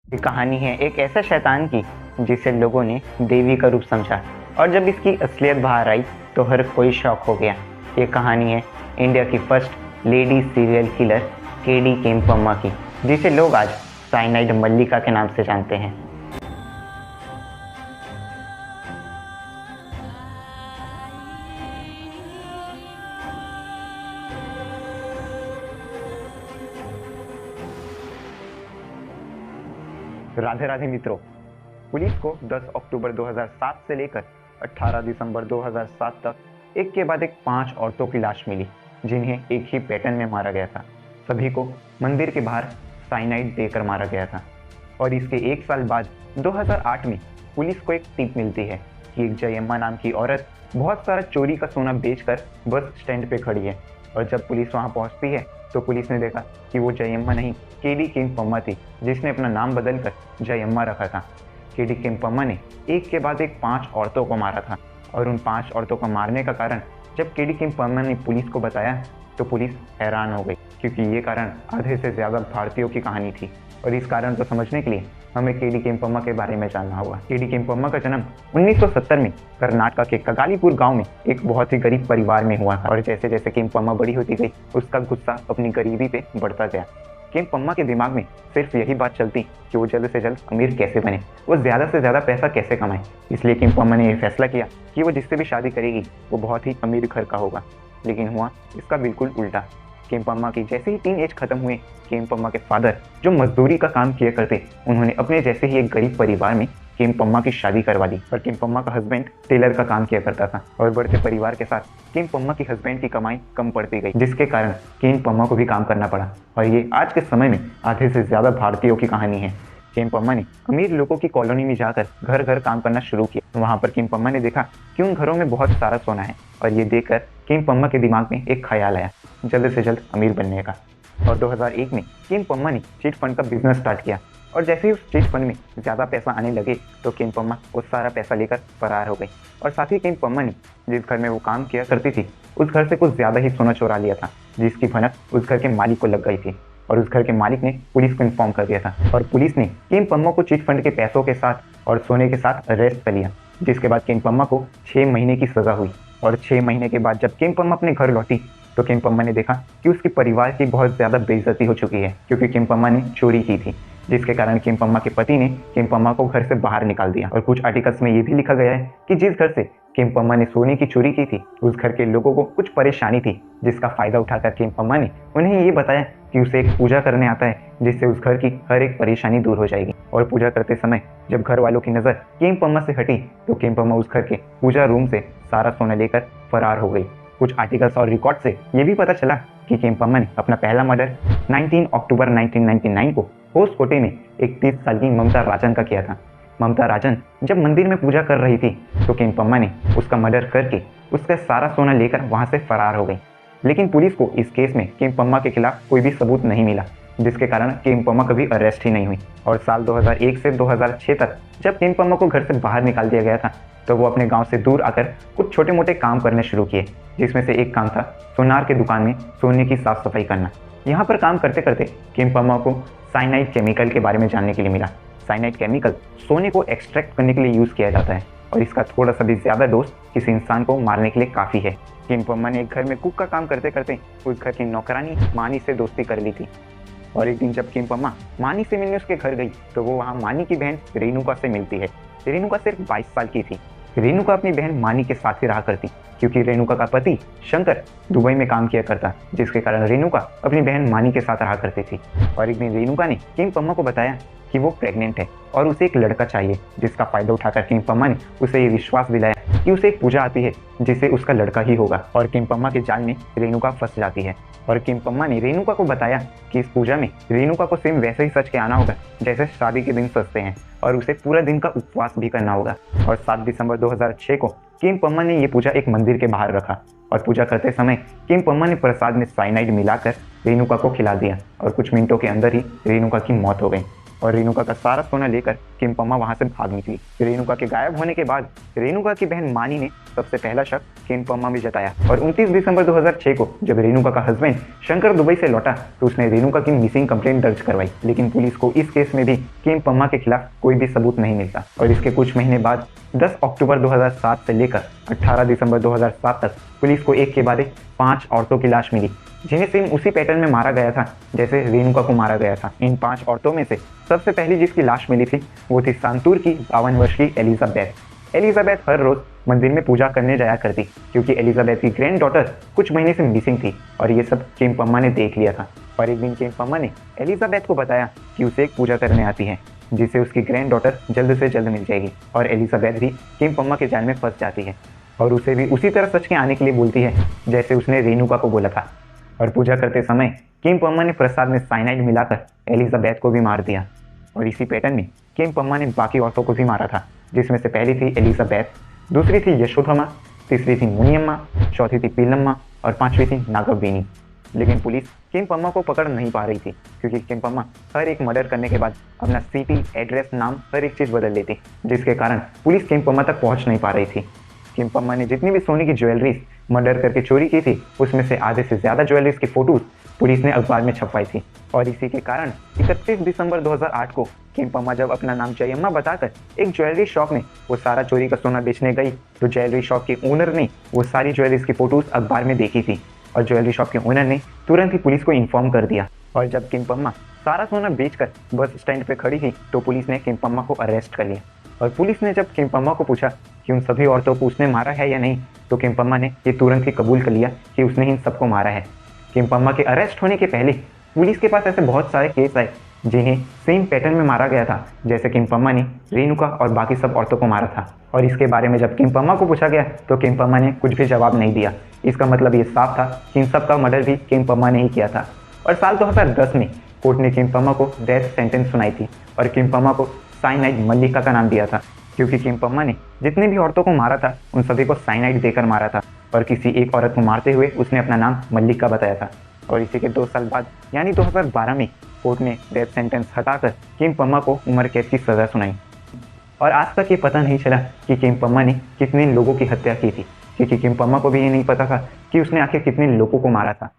ये कहानी है एक ऐसे शैतान की जिसे लोगों ने देवी का रूप समझा और जब इसकी असलियत बाहर आई तो हर कोई शॉक हो गया। ये कहानी है इंडिया की first lady serial killer KD Kempamma की, जिसे लोग आज साइनाइड मल्लिका के नाम से जानते हैं। राधे राधे मित्रों, पुलिस को 10 अक्टूबर 2007 से लेकर 18 दिसंबर 2007 तक एक के बाद एक 5 औरतों की लाश मिली, जिन्हें एक ही पैटर्न में मारा गया था। सभी को मंदिर के बाहर साइनाइड देकर मारा गया था। और इसके एक साल बाद 2008 में पुलिस को एक टिप मिलती है कि एक जयम्मा नाम की औरत बहुत सारा चोरी का सोना बेचकर बस स्टैंड पे खड़ी है। और जब पुलिस वहां पहुंचती है तो पुलिस ने देखा कि वो जयम्मा नहीं, केडी केम्पम्मा थी, जिसने अपना नाम बदलकर जयम्मा रखा था। केडी केम्पम्मा ने एक के बाद एक 5 औरतों को मारा था। और उन 5 औरतों को मारने का कारण जब केडी केम्पम्मा ने पुलिस को बताया तो पुलिस हैरान हो गई, क्योंकि ये कारण आधे से ज़्यादा भारतीयों की कहानी थी। और इस कारण को समझने के लिए हमें केडी केम्पम्मा के बारे में जानना होगा। केडी केम्पम्मा का जन्म 1970 में कर्नाटक के कगालीपुर गांव में एक बहुत ही गरीब परिवार में हुआ था। और जैसे जैसे केम्पम्मा बड़ी होती गई, उसका गुस्सा अपनी गरीबी पे बढ़ता गया। केम्पम्मा के दिमाग में सिर्फ यही बात चलती कि वो जल्द से जल्द अमीर कैसे बने, वो ज़्यादा से ज़्यादा पैसा कैसे कमाए। इसलिए केम्पम्मा ने यह फैसला किया कि वो जिससे भी शादी करेगी वो बहुत ही अमीर घर का होगा। लेकिन हुआ इसका बिल्कुल उल्टा। केम्पम्मा की जैसे ही टीन एज खत्म हुए, केम्पम्मा के फादर जो मजदूरी का काम किया करते, उन्होंने अपने जैसे ही एक गरीब परिवार में केम्पम्मा की शादी करवा दी। पर केम्पम्मा का हस्बैंड टेलर का काम किया करता था और बढ़ते परिवार के साथ केम्पम्मा की हस्बैंड की कमाई कम पड़ती गई, जिसके कारण केम्पम्मा को भी काम करना पड़ा। और ये आज के समय में आधे से ज़्यादा भारतीयों की कहानी है। केम्पम्मा ने अमीर लोगों की कॉलोनी में जाकर घर घर काम करना शुरू किया। वहाँ पर केम्पम्मा ने देखा कि उन घरों में बहुत सारा सोना है। और ये देखकर केम्पम्मा के दिमाग में एक ख्याल आया जल्द से जल्द अमीर बनने का। और 2001 में केम्पम्मा ने चिट फंड का बिजनेस स्टार्ट किया। और जैसे ही उस चिट फंड में ज़्यादा पैसा आने लगे तो केम्पम्मा वो सारा पैसा लेकर फरार हो गई। और साथ ही केम्पम्मा ने जिस घर में वो काम किया करती थी उस घर से कुछ ज़्यादा ही सोना चुरा लिया था, जिसकी भनक उस घर के मालिक को लग गई थी। और उस घर के मालिक ने पुलिस को इन्फॉर्म कर दिया था। और पुलिस ने केम्पम्मा को चिट फंड के पैसों के साथ और सोने के साथ अरेस्ट कर लिया, जिसके बाद केम्पम्मा को 6 महीने की सज़ा हुई। और 6 महीने के बाद जब केम्पम्मा अपने घर लौटी तो केम्पम्मा ने देखा कि उसके परिवार की बहुत ज़्यादा बेइज्जती हो चुकी है, क्योंकि केम्पम्मा ने चोरी की थी, जिसके कारण केम्पम्मा के पति ने केम्पम्मा को घर से बाहर निकाल दिया। और कुछ आर्टिकल्स में ये भी लिखा गया है कि जिस घर से केम्पम्मा ने सोने की चोरी की थी उस घर के लोगों को कुछ परेशानी थी, जिसका फ़ायदा उठाकर केम्पम्मा ने उन्हें ये बताया कि उसे एक पूजा करने आता है जिससे उस घर की हर एक परेशानी दूर हो जाएगी। और पूजा करते समय जब घर वालों की नज़र केम्पम्मा से हटी तो केम्पम्मा उस घर के पूजा रूम से सारा सोना लेकर फरार हो गई। कुछ आर्टिकल्स और रिकॉर्ड से ये भी पता चला कि केम्पम्मा ने अपना पहला मर्डर 19 अक्टूबर 1999 को होसकोटे में एक 30 साल की ममता राजन का किया था। ममता राजन जब मंदिर में पूजा कर रही थी तो केम्पम्मा ने उसका मर्डर करके उसका सारा सोना लेकर वहां से फरार हो गई। लेकिन पुलिस को इस केस में केम्पम्मा के खिलाफ कोई भी सबूत नहीं मिला, जिसके कारण केम्पम्मा कभी अरेस्ट ही नहीं हुई। और साल 2001 से 2006 तक जब केम्पम्मा को घर से बाहर निकाल दिया गया था तो वो अपने गांव से दूर आकर कुछ छोटे मोटे काम करने शुरू किए, जिसमें से एक काम था सोनार के दुकान में सोने की साफ सफाई करना। यहाँ पर काम करते करते केम्पम्मा को साइनाइड केमिकल के बारे में जानने के लिए मिला। साइनाइड केमिकल सोने को एक्सट्रैक्ट करने के लिए यूज़ किया जाता है और इसका थोड़ा सा भी ज़्यादा डोज किसी इंसान को मारने के लिए काफ़ी है। केम्पम्मा ने एक घर में कुक का काम करते करते उस घर की नौकरानी मानी से दोस्ती कर ली थी। और एक दिन जब केम्पम्मा मानी से मिलने उसके घर गई तो वो वहाँ मानी की बहन रेणुका से मिलती है। रेणुका सिर्फ 22 साल की थी। रेणुका अपनी बहन मानी के साथ ही रहा करती, क्योंकि रेणुका का पति शंकर दुबई में काम किया करता, जिसके कारण रेणुका अपनी बहन मानी के साथ रहा करती थी। और एक दिन रेणुका ने केम्पम्मा को बताया कि वो प्रेग्नेंट है और उसे एक लड़का चाहिए, जिसका फ़ायदा उठाकर केम्पम्मा ने उसे ये विश्वास दिलाया कि उसे एक पूजा आती है जिससे उसका लड़का ही होगा। और केम्पम्मा के जाल में रेणुका फंस जाती है। और केम्पम्मा ने रेणुका को बताया कि इस पूजा में रेणुका को सेम वैसे ही सच के आना होगा जैसे शादी के दिन सजते हैं, और उसे पूरा दिन का उपवास भी करना होगा। और 7 दिसंबर 2006 को केम्पम्मा ने ये पूजा एक मंदिर के बाहर रखा। और पूजा करते समय केम्पम्मा ने प्रसाद में साइनाइड मिलाकर रेणुका को खिला दिया और कुछ मिनटों के अंदर ही रेणुका की मौत हो गई। और रेणुका का सारा सोना लेकर केम्पम्मा वहां से भाग निकली। रेणुका के गायब होने के बाद रेणुका की बहन मानी ने सबसे पहला शक किम पम्मा में जताया और 29 दिसंबर 2006 को जब रेणुका का हस्बैंड शंकर दुबई से लौटा तो उसने रेणुका की मिसिंग कंप्लेंट दर्ज करवाई। लेकिन पुलिस को इस केस में भी किम पम्मा के खिलाफ कोई भी सबूत नहीं मिलता और इसके कुछ महीने बाद 10 अक्टूबर 2007 से लेकर 18 दिसंबर 2007 तक पुलिस को एक के बाद एक 5 औरतों की लाश मिली, जिन्हें सेम उसी पैटर्न में मारा गया था जैसे रेणुका को मारा गया था। इन 5 औरतों में से सबसे पहली जिसकी लाश मिली थी वो थी सांतूर की 52 वर्ष की एलिजाबेथ। एलिजाबेथ हर रोज मंदिर में पूजा करने जाया करती क्योंकि एलिजाबेथ की ग्रैंड डॉटर कुछ महीने से मिसिंग थी और ये सब किम पम्मा ने देख लिया था। और एक दिन किम पम्मा ने एलिजाबेथ को बताया कि उसे एक पूजा करने आती है जिससे उसकी ग्रैंड डॉटर जल्द से जल्द मिल जाएगी और एलिजाबेथ भी किम पम्मा के जाल में फंस जाती है और उसे भी उसी तरह सच के आने के लिए बोलती है जैसे उसने रेणुका को बोला था। और पूजा करते समय किम पम्मा ने प्रसाद में साइनाइड मिलाकर एलिजाबेथ को भी मार दिया और इसी पैटर्न में किम पम्मा ने बाकी औरतों को भी मारा था, जिसमें से पहली थी एलिजाबेथ, दूसरी थी यशोधमा, तीसरी थी मुनियम्मा, चौथी थी पीलम्मा और पांचवी थी नागवेनी। लेकिन पुलिस किम पम्मा को पकड़ नहीं पा रही थी क्योंकि किम पम्मा हर एक मर्डर करने के बाद अपना सिटी, एड्रेस, नाम हर एक चीज़ बदल लेती, जिसके कारण पुलिस किम पम्मा तक पहुंच नहीं पा रही थी। किम पम्मा ने जितनी भी सोने की ज्वेलरीज मर्डर करके चोरी की थी उसमें से आधे से ज़्यादा ज्वेलरीज की फोटोज पुलिस ने अखबार में छपवाई थी और इसी के कारण 31 दिसंबर 2008 को किम पम्मा जब अपना नाम जयम्मा बताकर एक ज्वेलरी शॉप में वो सारा चोरी का सोना बेचने गई तो ज्वेलरी शॉप के ओनर ने वो सारी ज्वेलरीज की फोटोज अखबार में देखी थी और ज्वेलरी शॉप के ओनर ने तुरंत ही पुलिस को इन्फॉर्म कर दिया। और जब किम पम्मा सारा सोना बेचकर बस स्टैंड पे खड़ी थी तो पुलिस ने किम पम्मा को अरेस्ट कर लिया। और पुलिस ने जब किम पम्मा को पूछा कि उन सभी औरतों को उसने मारा है या नहीं तो किम पम्मा ने ये तुरंत ही कबूल कर लिया कि उसने इन सबको मारा है। किम पम्मा के अरेस्ट होने के पहले पुलिस के पास ऐसे बहुत सारे केस आए जिन्हें सेम पैटर्न में मारा गया था जैसे किम पम्मा ने रेणुका और बाकी सब औरतों को मारा था। और इसके बारे में जब किम पम्मा को पूछा गया तो किम पम्मा ने कुछ भी जवाब नहीं दिया। इसका मतलब ये साफ था कि इन सब का मर्डर भी किम पम्मा ने ही किया था। और साल 2010 में कोर्ट ने किम पम्मा को डेथ सेंटेंस सुनाई थी और किम पम्मा को साइनाइड मल्लिका का नाम दिया था क्योंकि किम पम्मा ने जितने भी औरतों को मारा था उन सभी को साइनाइड देकर मारा था और किसी एक औरत को मारते हुए उसने अपना नाम मल्लिका बताया था। और इसी के 2 साल बाद यानी 2012 में कोर्ट ने डेथ सेंटेंस हटाकर किम पम्मा को उम्र कैद की सज़ा सुनाई। और आज तक ये पता नहीं चला कि किम पम्मा ने कितने लोगों की हत्या की थी क्योंकि किम पम्मा को भी ये नहीं पता था कि उसने आखिर कितने लोगों को मारा था।